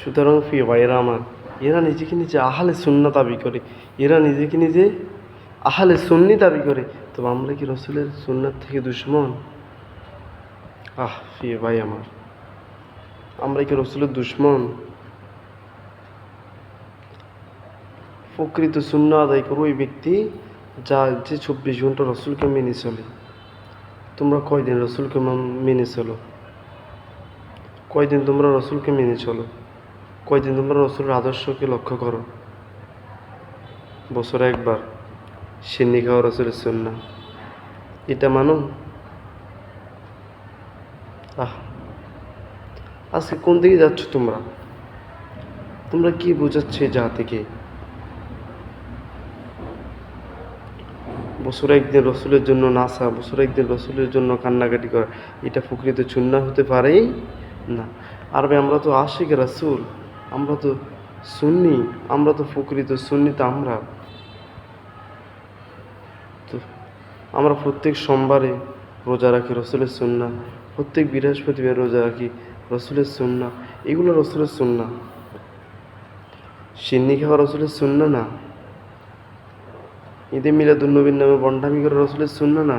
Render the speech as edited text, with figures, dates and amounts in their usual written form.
সুতরাং প্রিয় ভাইয়েরা আমার, এরা নিজেকে নিজে আহলে সুন্নাহ দাবি করে, এরা নিজেকে নিজে আহলে সুন্নি দাবি করে, তো আমরা কি রসুলের সুন্নাত থেকে দুশমন? প্রিয় ভাই আমার, আমরা কি রসুলের দুশমন? প্রকৃত সুন্নাহ আদায় করো ওই ব্যক্তি যে 24 ঘন্টা রসুলকে মেনে চলে। তোমরা কয়দিন রসুলকে মেনে চলো? কয়দিন তোমরা রসুলকে মেনে চলো? কয়দিন তোমরা রসুলের আদর্শকে লক্ষ্য করো? বছরে একবার সিন্নি খাওয়া রসুলের সুন্নাহ, এটা মানো? আজকে কোন দিকে যাচ্ছ তোমরা? তোমরা কি বোঝাচ্ছ জাতিকে? বছরে একদিন রসুলের জন্য নাচা, বছরে একদিন রসুলের জন্য কান্নাকাটি করা, এটা প্রকৃত সুন্নাহ হতে পারেই না। আর ভাই, আমরা তো আশিক রাসূল, আমরা তো সুন্নি, আমরা তো প্রকৃত সুন্নি। তো আমরা প্রত্যেক সোমবারে রোজা রাখি রসুলের সুন্নাহ, প্রত্যেক বৃহস্পতিবার রোজা রাখি রসুলের সুন্নাহ, এগুলো রসুলের সুন্নাহ। সিন্নি খাওয়া রসুলের সুন্নাহ না? ঈদে মিলাদুন্নবীর নামে বন্ডামি করে রসুলের সুন্নাহ না?